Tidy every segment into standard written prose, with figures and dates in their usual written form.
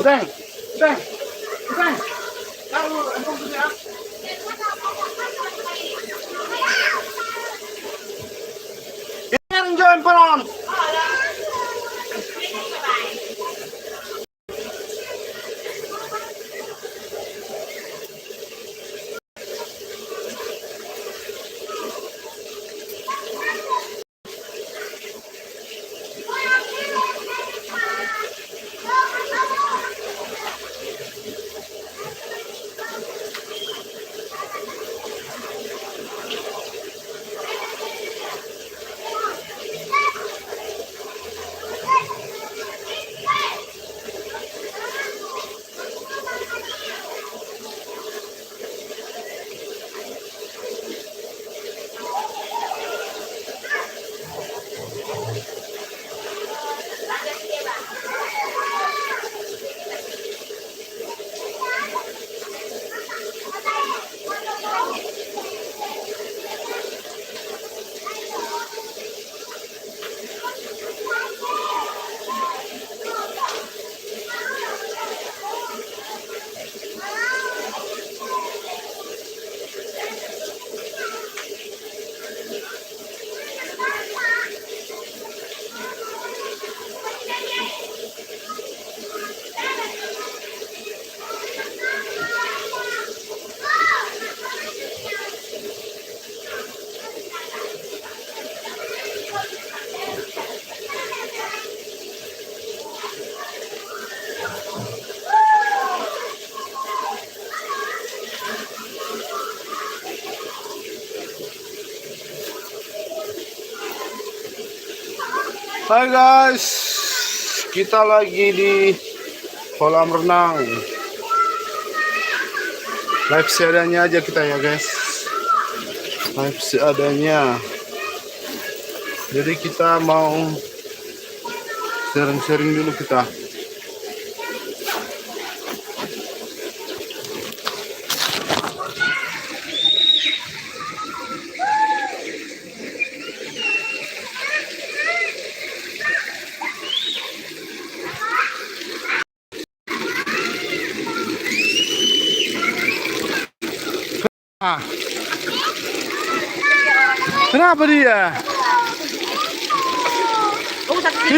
Udang, udang, udang. Tahu, antum tu dia. Yang join peron. Hai guys, kita lagi di kolam renang. Live seadanya aja kita ya guys, live seadanya. Jadi kita mau sharing-sharing dulu kita. Ah. Kenapa dia?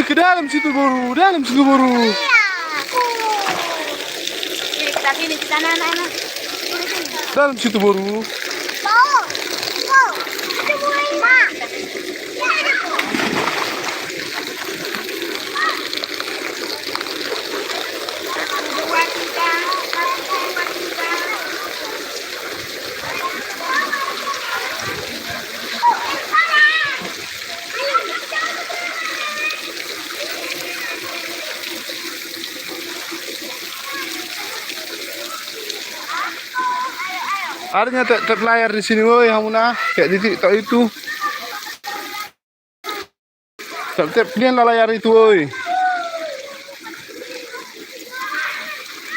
Ke dalam situ baru, dalam situ baru. Dalam situ baru. Adanya tap layar di sini, woi, Hamuna, kayak di TikTok itu. Tap lah layar itu, woi.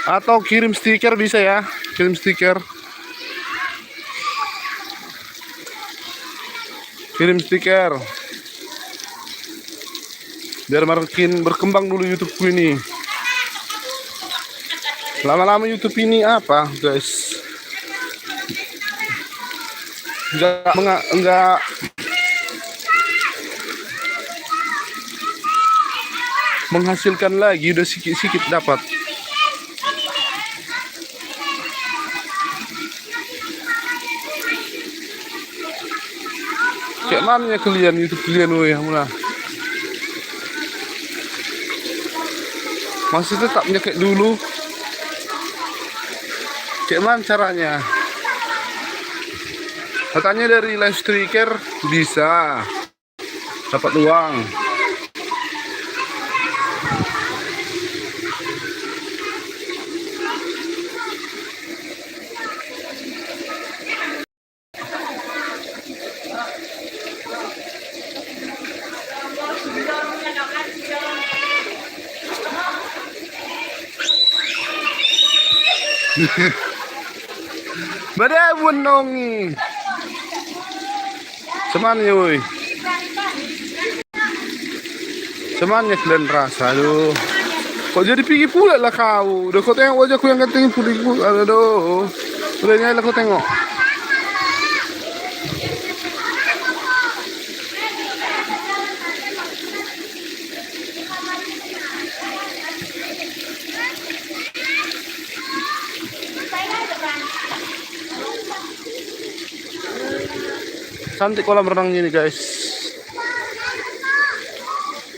Atau kirim stiker bisa ya, kirim stiker. Kirim stiker. Biar makin berkembang dulu YouTubeku ini. Lama-lama YouTube ini apa, guys? Enggak menghasilkan lagi, udah sikit-sikit dapat. Kayak mana ya kalian YouTube kalian, woi, Hamuna? Masih tetap kayak dulu? Kayak mana caranya? Katanya dari live striker bisa dapat uang. Badai bunongi. Semannya woi. Semannya kalian rasa, aduh. Kok jadi pergi pula lah kau? Udah kau tengok wajahku yang ganteng pergi pula. Aduh. Udah nyala kau tengok. Cantik kolam renangnya ini guys.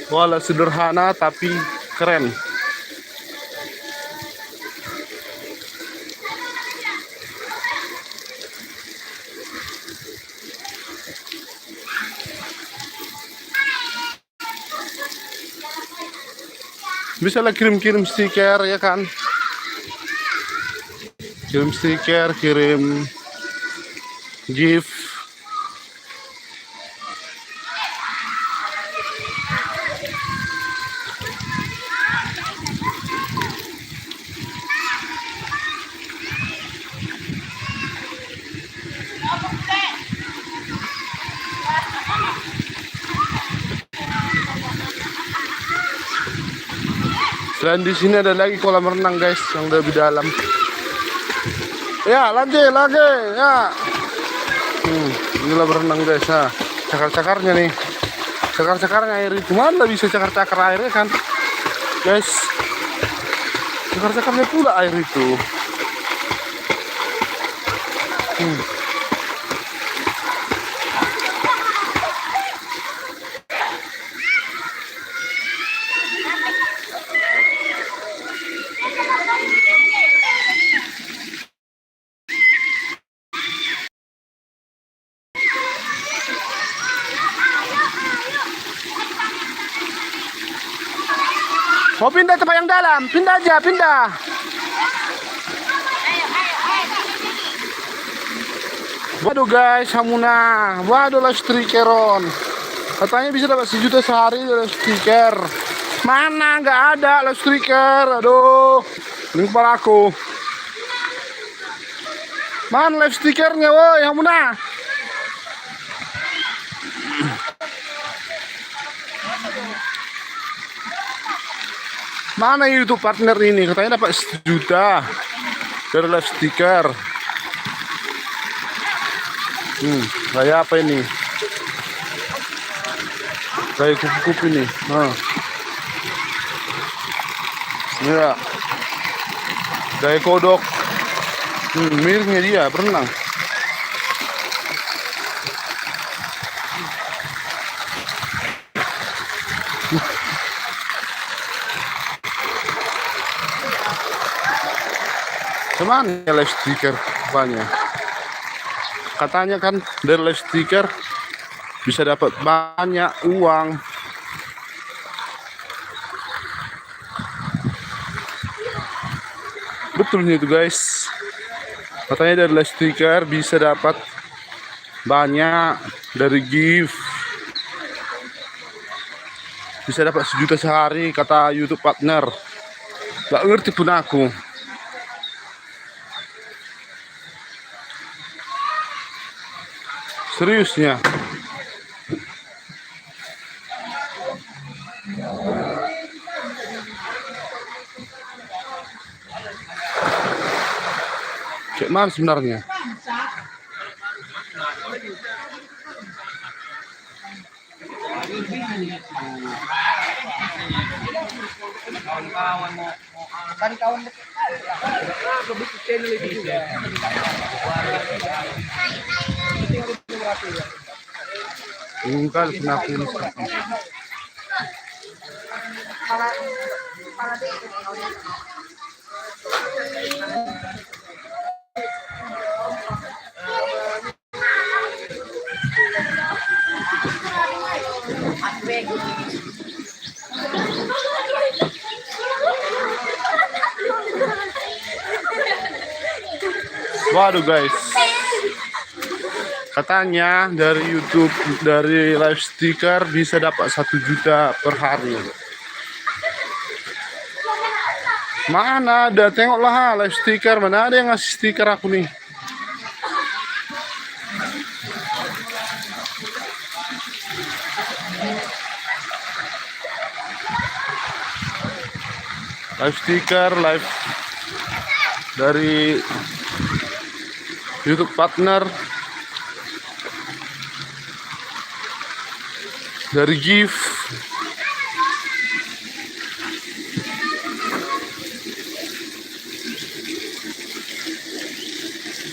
Walau sederhana tapi keren. Bisa lah kirim-kirim stiker ya kan. Kirim stiker, kirim gift. Dan di sini ada lagi kolam renang guys yang lebih dalam. Ya lagi ya. Ini kolam renang guys. Nah, cakar-cakarnya nih. Cakar-cakarnya air itu mana bisa cakar-cakar airnya kan, guys. Cakar-cakarnya pula air itu. Mau pindah tempat yang dalam, pindah aja, pindah. Waduh guys, Hamuna, waduh live streakeron. Katanya bisa dapat 1 juta sehari live streaker. Mana nggak ada live streaker, aduh. Ini kepala aku. Mana live streakernya, woi Hamuna? Mana YouTube partner ini? Katanya dapat 1 juta dari live stiker. Kayak apa ini? Kayak kupu-kupu ini. Ya. Kayak kodok. Miripnya dia berenang. Cuman live stiker banyak. Katanya kan dari live stiker bisa dapat banyak uang. Betulnya itu guys. Katanya dari live stiker bisa dapat banyak dari gift. Bisa dapat 1 juta sehari kata YouTube partner. Gak ngerti pun aku. Seriusnya. Kayak mana sebenarnya? Kawan-kawan mau kan kawan dekat. Channel itu juga. Bukan penapi. Waduh guys, katanya dari YouTube, dari live stiker bisa dapat 1 juta per hari. Mana ada, tengoklah live stiker, mana ada yang ngasih stiker aku nih. Live stiker, live dari YouTube partner, dari gift.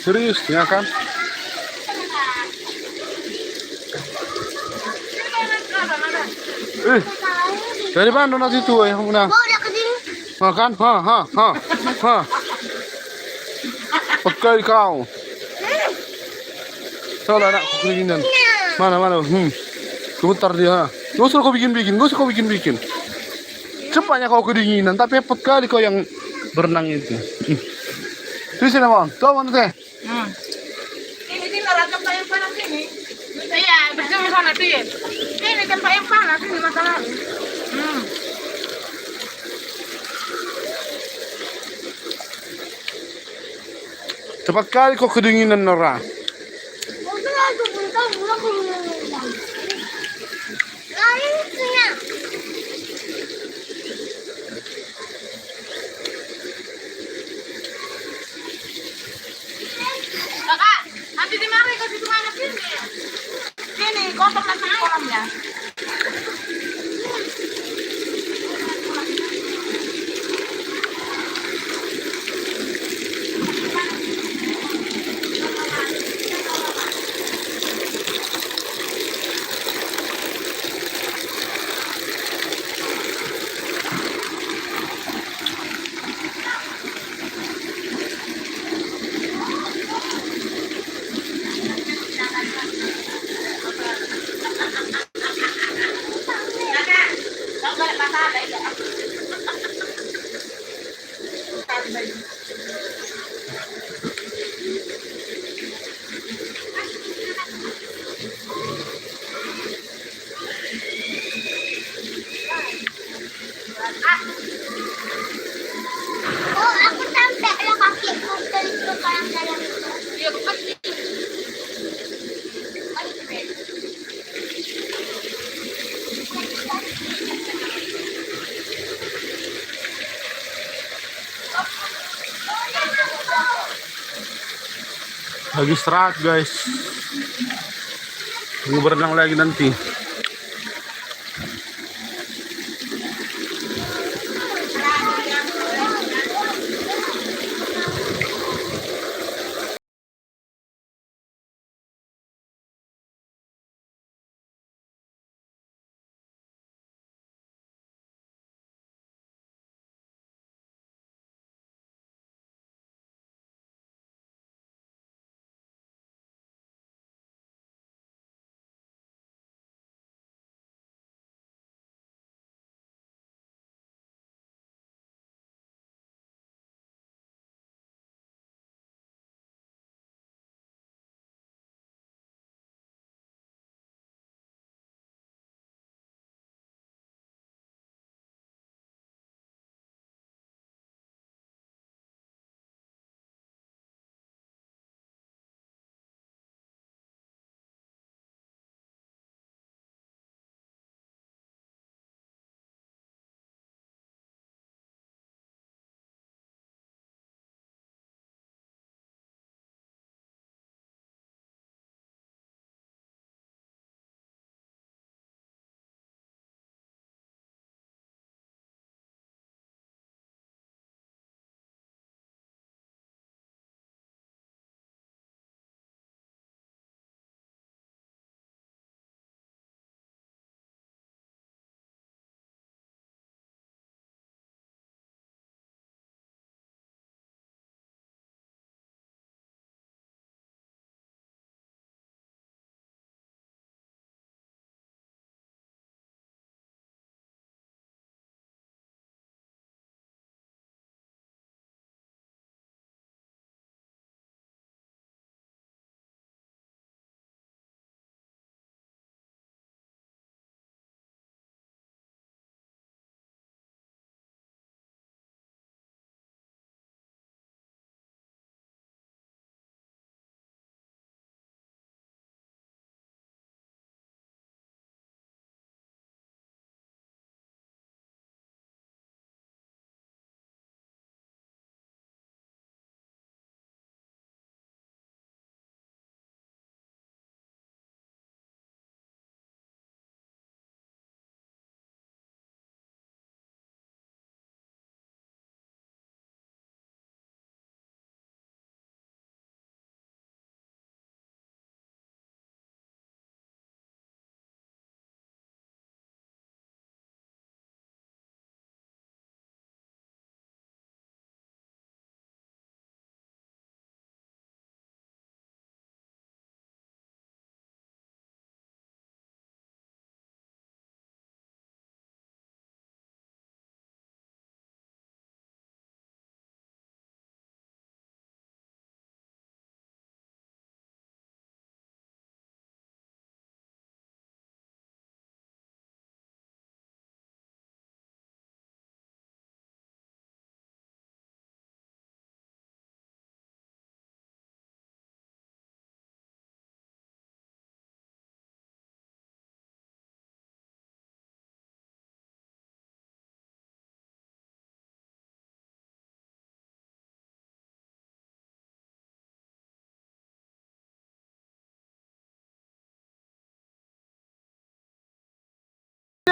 Serius ya kan? Dari mana donat itu yang muna? Makan? Ha. Pakai kau. Salah anak kedinginan. Mana? Sebentar dia. Gak usah kau bikin. Cepatnya kau kedinginan, tapi cepet kali kau yang berenang itu. Terus sini mon, tuh mana teh? Ini tempat yang panas ini. Iya, bersama sana tuh. Ini tempat yang panas ini masalah. Cepat kali kau kedinginan Nora. Kakak, nanti dimarahin kasih kemana sini? Sini, kotor nanti kolamnya. Oh, aku sampai lah kakiku ke kolam dalam itu. Iya, pasti. Lagi istirahat guys. Mau berenang lagi nanti.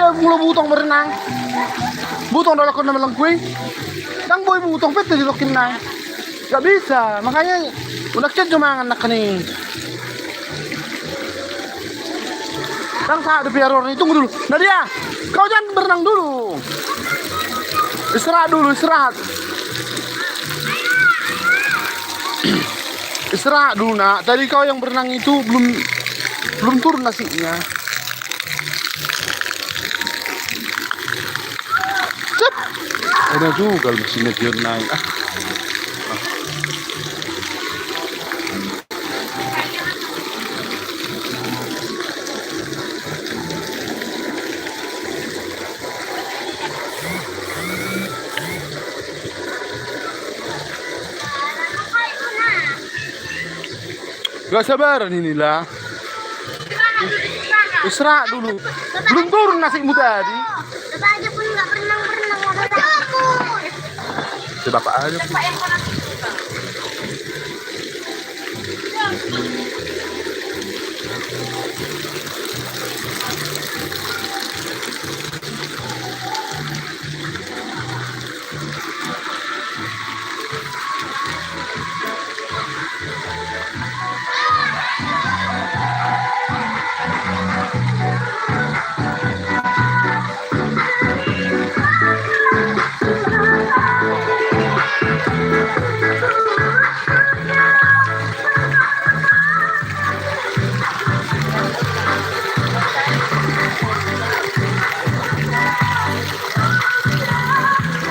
dia mula butong berenang. Butong dalam kena melengkui. Dang boy butong pete di lokin na. Gak bisa, makanya udah cek cuma anak nih. Dang saat di error nih, tunggu dulu. Nadia, kau jangan berenang dulu. Istirahat dulu, istirahat. Istirahat dulu nak. Tadi kau yang berenang itu belum turun nasinya. Cep. Ada juga mesinnya dia naik. Gak sabaran inilah. Istirahat dulu. Belum turun nasimu tadi. Bapak aja pun nggak berenang-berenang. Aku. Coba Pak aja. Pak yang panas